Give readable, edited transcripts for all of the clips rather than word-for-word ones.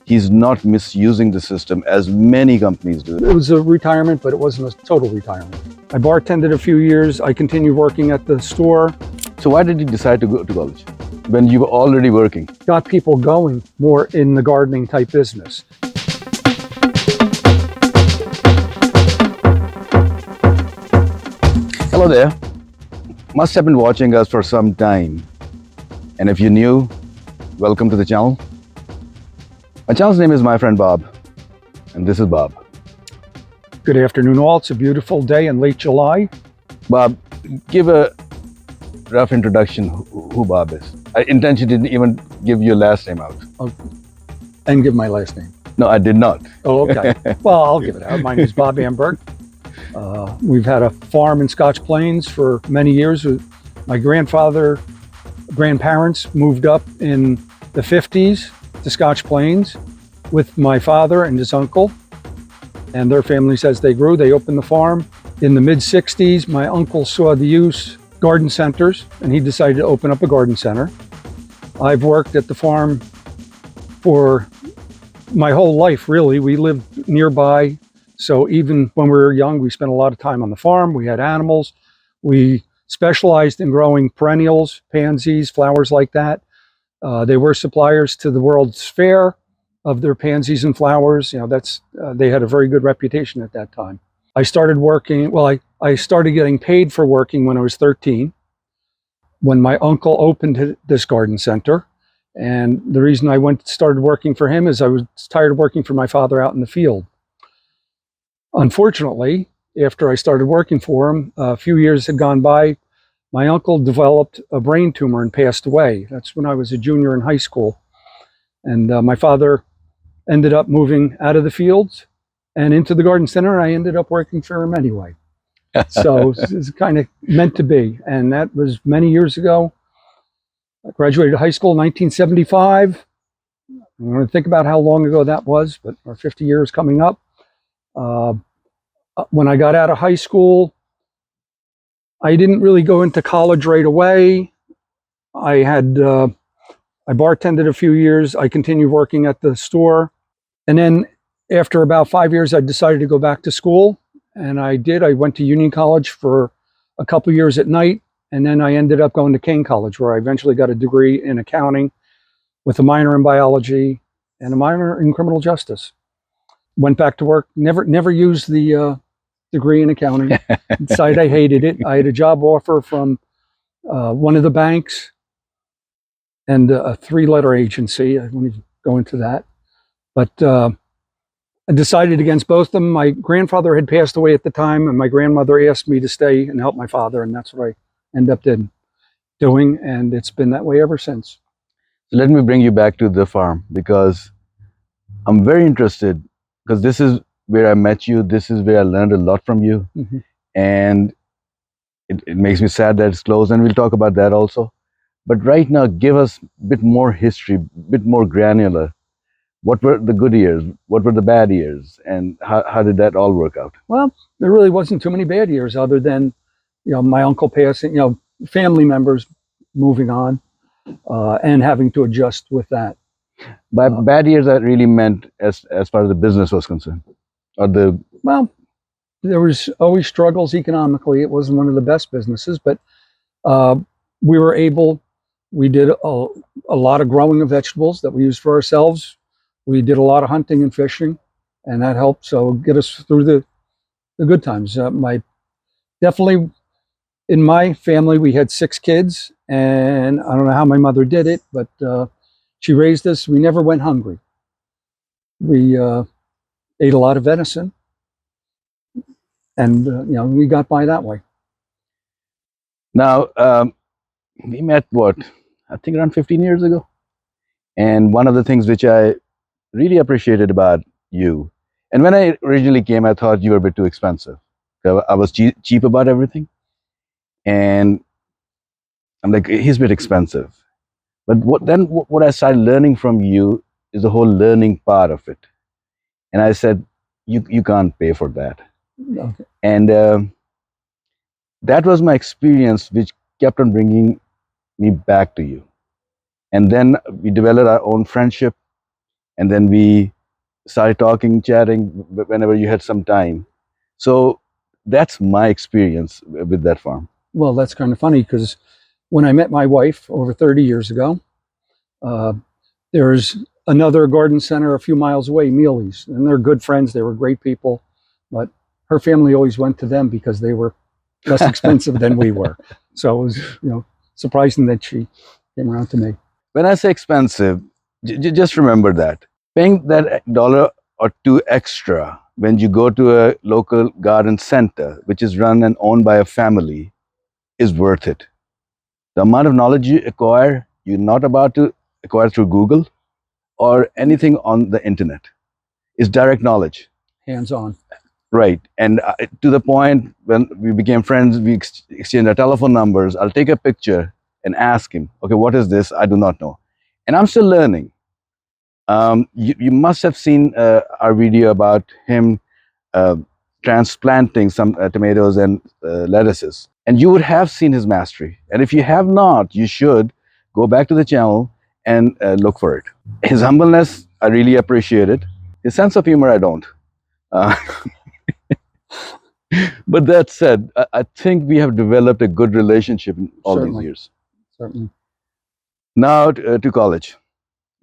He's not misusing the system as many companies do. It was a retirement, but it wasn't a total retirement. I bartended a few years. I continued working at the store. So why did you decide to go to college when you were already working? Got people going more in the gardening type business. Hello there. Must have been watching us for some time. And if you're new, welcome to the channel. My channel's name is My Friend Bob, and this is Bob. Good afternoon all. It's a beautiful day in late July. Bob, give a rough introduction who Bob is. I intentionally didn't even give your last name out. And give my last name. No, I did not. Oh, okay. Well, I'll give it out. My name is Bob Amberg. We've had a farm in Scotch Plains for many years. My grandparents moved up in the 50s to Scotch Plains with my father and his uncle and their families as they grew. They opened the farm. In the mid-60s, my uncle saw the use garden centers and he decided to open up a garden center. I've worked at the farm for my whole life, really. We lived nearby. So even when we were young, we spent a lot of time on the farm. We had animals. We specialized in growing perennials, pansies, flowers like that. They were suppliers to the World's Fair of their pansies and flowers. You know, they had a very good reputation at that time. I started working, well, I started getting paid for working when I was 13, when my uncle opened this garden center. And the reason I started working for him is I was tired of working for my father out in the field. Unfortunately, after I started working for him, a few years had gone by. My uncle developed a brain tumor and passed away. That's when I was a junior in high school. And my father ended up moving out of the fields and into the garden center. I ended up working for him anyway. So it's kind of meant to be. And that was many years ago. I graduated high school in 1975. I'm going to think about how long ago that was, but our 50 years coming up. When I got out of high school, I didn't really go into college right away. I bartended a few years. I continued working at the store. And then after about 5 years, I decided to go back to school. And I did. I went to Union College for a couple of years at night. And then I ended up going to Kane College, where I eventually got a degree in accounting with a minor in biology and a minor in criminal justice. Went back to work, never used the degree in accounting. Decided I hated it. I had a job offer from one of the banks and a 3-letter agency. I won't even go into that. But I decided against both of them. My grandfather had passed away at the time, and my grandmother asked me to stay and help my father, and that's what I ended up doing, and it's been that way ever since. So let me bring you back to the farm, because I'm very interested, because this is where I met you. This is where I learned a lot from you. Mm-hmm. And it makes me sad that it's closed, and we'll talk about that also. But right now, give us a bit more history, a bit more granular. What were the good years? What were the bad years? And how did that all work out? Well, there really wasn't too many bad years, other than, you know, my uncle passing, you know, family members moving on, and having to adjust with that. By bad years, that really meant as far as the business was concerned, or well, there was always struggles economically. It wasn't one of the best businesses, but we did a lot of growing of vegetables that we used for ourselves. We did a lot of hunting and fishing, and that helped get us through the good times. Definitely in my family, we had 6 kids, and I don't know how my mother did it, but she raised us. We never went hungry. We ate a lot of venison, and you know, we got by that way. Now, we met, I think around 15 years ago. And one of the things which I really appreciated about you, and when I originally came, I thought you were a bit too expensive. I was cheap about everything. And I'm like, he's a bit expensive. But what I started learning from you is the whole learning part of it. And I said, you can't pay for that. Okay. And that was my experience, which kept on bringing me back to you. And then we developed our own friendship. and then we started talking, chatting whenever you had some time. So that's my experience with that farm. Well, that's kind of funny because when I met my wife over 30 years ago, uh, there's another garden center a few miles away, Mealy's, and they're good friends. They were great people, but her family always went to them because they were less expensive than we were. So it was, surprising that she came around to me. When I say expensive, just remember that paying that dollar or two extra when you go to a local garden center, which is run and owned by a family, is worth it. The amount of knowledge you acquire, you're not about to acquire through Google or anything on the internet. It's direct knowledge. Hands on. Right. And to the point when we became friends, we exchanged our telephone numbers. I'll take a picture and ask him, okay, what is this? I do not know. And I'm still learning. You must have seen our video about him uh, transplanting some tomatoes and lettuces. And you would have seen his mastery. And if you have not, you should go back to the channel and look for it. His humbleness, I really appreciate it. His sense of humor, I don't. Uh, but that said, I think we have developed a good relationship in all Certainly. these years. Certainly. Now to college.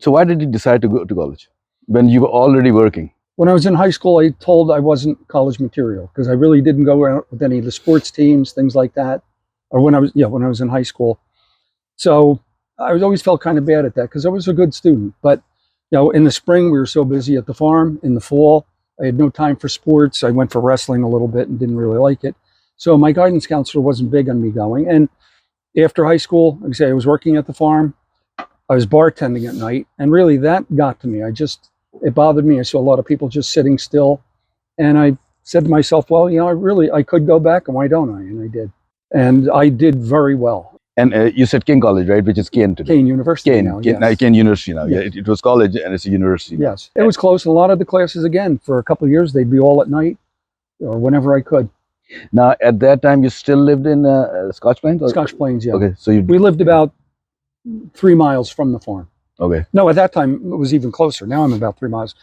So why did you decide to go to college when you were already working? When I was in high school, I told I wasn't college material because I really didn't go out with any of the sports teams, things like that. Or when I was in high school. So I always felt kind of bad at that because I was a good student. But in the spring we were so busy at the farm. In the fall, I had no time for sports. I went for wrestling a little bit and didn't really like it. So my guidance counselor wasn't big on me going. And after high school, like I say, I was working at the farm. I was bartending at night, and really that got to me. It bothered me. I saw a lot of people just sitting still, and I said to myself, well, I could go back, and why don't I? And I did. And I did very well. And you said King College, right? Which is Kane today. Kane University now, yes. Kane University now. Yes. Yeah, it was college and it's a university now. Yes, it was close. A lot of the classes, again, for a couple of years, they'd be all at night or whenever I could. Now, at that time, you still lived in Scotch Plains? Or? Scotch Plains, yeah. Okay, so we lived about 3 miles from the farm. Okay. No, at that time it was even closer. Now I'm about 3 miles.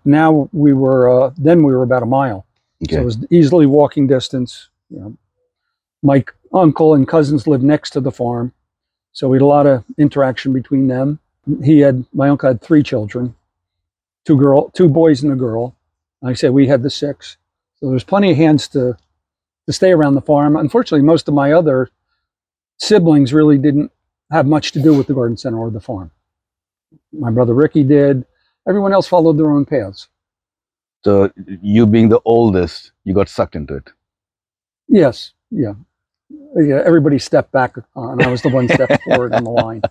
Now then we were about a mile. Okay. So it was easily walking distance. My uncle and cousins lived next to the farm, so we had a lot of interaction between them. My uncle had 3 children, 2 boys and a girl. Like I said, we had the 6. So there was plenty of hands to stay around the farm. Unfortunately, most of my other siblings really didn't have much to do with the garden center or the farm. My brother Ricky did. Everyone else followed their own paths. So you being the oldest, you got sucked into it. Yes, yeah. Everybody stepped back, and I was the one stepped forward in the line.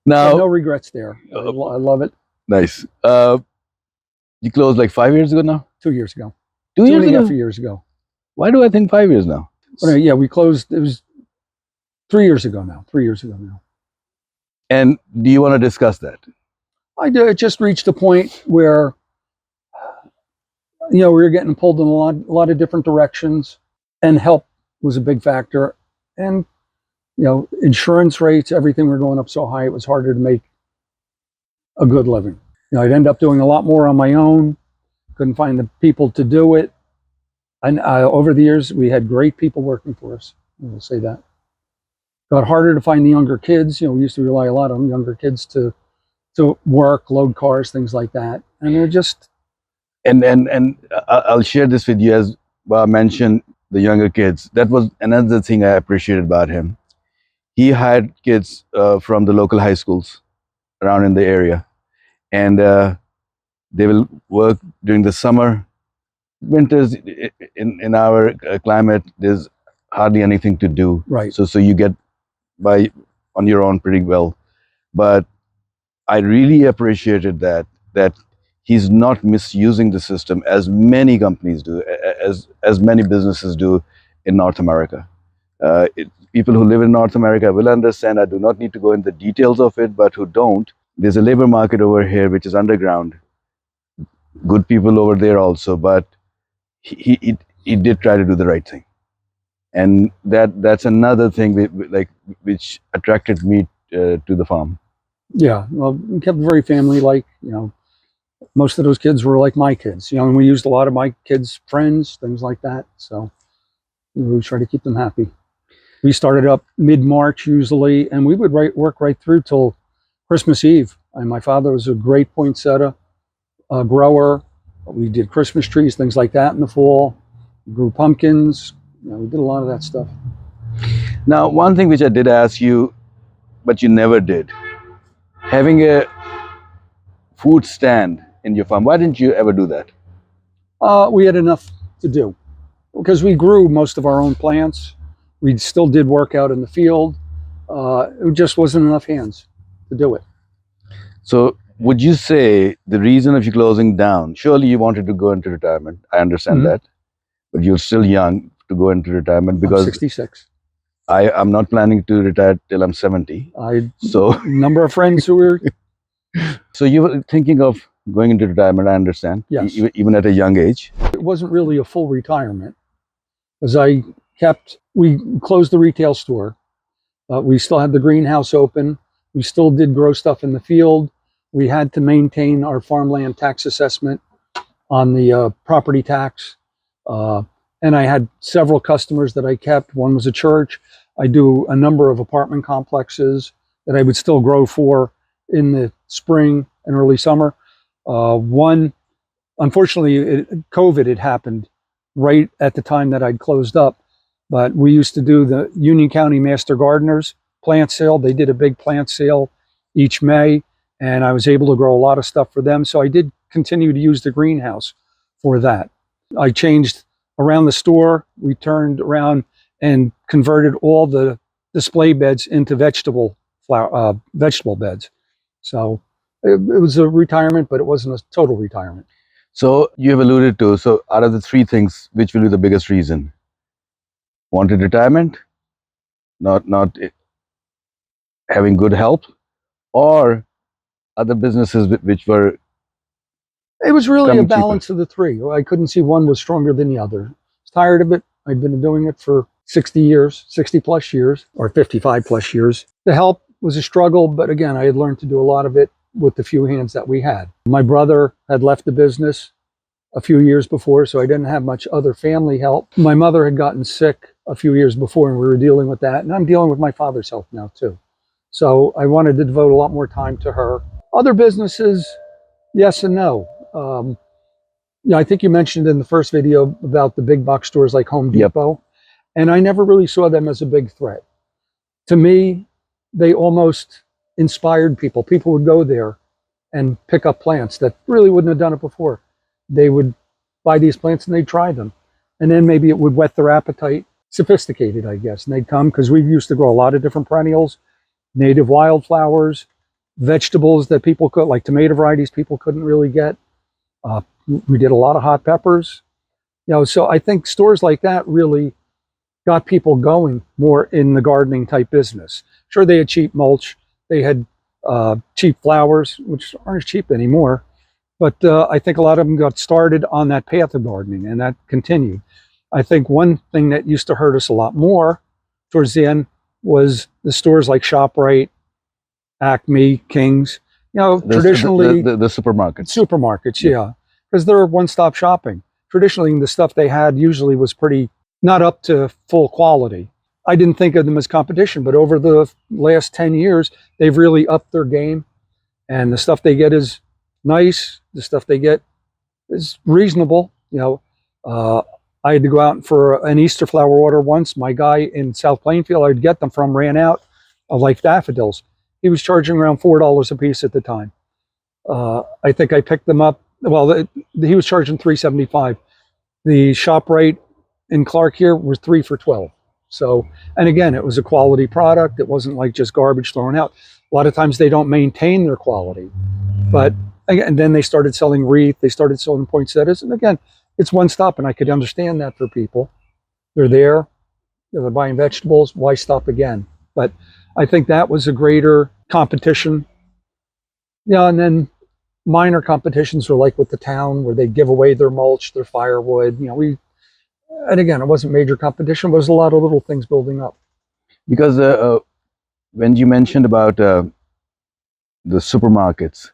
Now, So no regrets there. I love it. Nice. You closed like 5 years ago now? 2 years ago. 2 years and a ago? half years ago. Why do I think 5 years now? But yeah, we closed. It was 3 years ago now. 3 years ago now. And do you want to discuss that? I did. It just reached a point where we were getting pulled in a lot of different directions, and help was a big factor. And insurance rates, everything were going up so high, it was harder to make a good living. I'd end up doing a lot more on my own. Couldn't find the people to do it. And over the years, we had great people working for us. I will say that. Got harder to find the younger kids. We used to rely a lot on younger kids to work, load cars, things like that. And they're just... And I'll share this with you. As Bob mentioned, the younger kids. That was another thing I appreciated about him. He hired kids from the local high schools around in the area. And they will work during the summer. Winters, in our climate, there's hardly anything to do. Right. So you get by on your own pretty well. But I really appreciated that he's not misusing the system as many companies do, as many businesses do in North America. People who live in North America will understand. I do not need to go into the details of it, but who don't, there's a labor market over here which is underground. Good people over there also, but he did try to do the right thing. And that's another thing which attracted me to the farm. Yeah, well, we kept very family-like. Most of those kids were like my kids. And we used a lot of my kids' friends, things like that. So we try to keep them happy. We started up mid-March usually, and we would work right through till Christmas Eve. And my father was a great poinsettia grower. We did Christmas trees, things like that in the fall. We grew pumpkins. We did a lot of that stuff. Now, one thing which I did ask you, but you never did, having a food stand in your farm. Why didn't you ever do that? We had enough to do because we grew most of our own plants. We still did work out in the field. It just wasn't enough hands to do it. So, would you say the reason of you closing down? Surely you wanted to go into retirement. I understand Mm-hmm. that, but you're still young to go into retirement I'm because 66. I'm not planning to retire till I'm 70. I So, number of friends who were so you were thinking of going into retirement. I understand, yes. even at a young age. It wasn't really a full retirement as we closed the retail store. We still had the greenhouse open. We still did grow stuff in the field. We had to maintain our farmland tax assessment on the property tax. Uh, and I had several customers that I kept. One was a church. I do a number of apartment complexes that I would still grow for in the spring and early summer. One, unfortunately, COVID had happened right at the time that I'd closed up. But we used to do the Union County Master Gardeners plant sale. They did a big plant sale each May, and I was able to grow a lot of stuff for them. So I did continue to use the greenhouse for that. I changed around the store. We turned around and converted all the display beds into vegetable beds. So it was a retirement, but it wasn't a total retirement. So you have alluded to. So out of the three things, which will be the biggest reason? Wanted retirement, not having good health, or other businesses which were It was really a coming cheaper. balance of the three. I couldn't see one was stronger than the other. I was tired of it. I'd been doing it for 60 years, 60 plus years, or 55 plus years. The help was a struggle, but again, I had learned to do a lot of it with the few hands that we had. My brother had left the business a few years before, so I didn't have much other family help. My mother had gotten sick a few years before, and we were dealing with that. And I'm dealing with my father's health now, too. So I wanted to devote a lot more time to her. Other businesses, yes and no. I think you mentioned in the first video about the big box stores like Home Yep. Depot, and I never really saw them as a big threat. To me, they almost inspired people. People would go there and pick up plants that really wouldn't have done it before. They would buy these plants and they'd try them. And then maybe it would whet their appetite. Sophisticated, I guess. And they'd come because we used to grow a lot of different perennials, native wildflowers, vegetables that people could, like tomato varieties people couldn't really get. We did a lot of hot peppers. So I think stores like that really got people going more in the gardening type business. Sure, they had cheap mulch, they had cheap flowers, which aren't as cheap anymore. But I think a lot of them got started on that path of gardening, and that continued. I think one thing that used to hurt us a lot more towards the end was the stores like ShopRite, Acme, King's. Traditionally The supermarkets. supermarkets, yeah, because they're one-stop shopping. Traditionally, the stuff they had usually was pretty not up to full quality. I didn't think of them as competition, but over the last 10 years, they've really upped their game, and the stuff they get is nice. The stuff they get is reasonable. Uh, I had to go out for an Easter flower order once. My guy in South Plainfield, I'd get them from, ran out of like daffodils. He was charging around $4 a piece at the time. I think I picked them up. Well, he was charging $3.75. The ShopRite in Clark here was 3 for $12. So, and again, it was a quality product. It wasn't like just garbage thrown out. A lot of times they don't maintain their quality, but again, then they started selling wreath. They started selling poinsettias, and again, it's one stop, and I could understand that for people. They're there, they're buying vegetables. Why stop again? But I think that was a greater competition. And then minor competitions were like with the town where they give away their mulch, their firewood. And again, it wasn't major competition, but it was a lot of little things building up. Because when you mentioned about the supermarkets.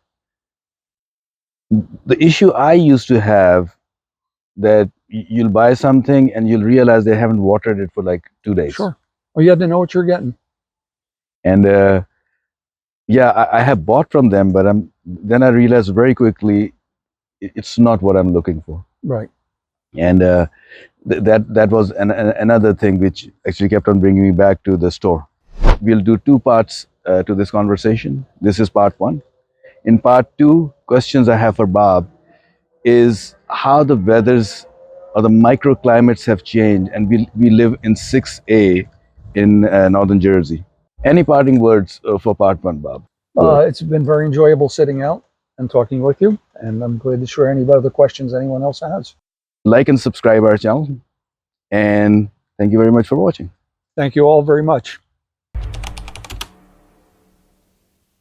The issue I used to have, that you'll buy something and you'll realize they haven't watered it for like 2 days. Sure. Well, you had to know what you're getting. And yeah, I have bought from them, but then I realized very quickly it's not what I'm looking for. Right. And that was another thing which actually kept on bringing me back to the store. We'll do two parts to this conversation. This is part one. In part two, questions I have for Bob is how the weathers or the microclimates have changed, and we live in 6A in northern Jersey. Any parting words for part one, Bob? It's been very enjoyable sitting out and talking with you, and I'm glad to share any other questions anyone else has. Like and subscribe our channel, and thank you very much for watching. Thank you all very much.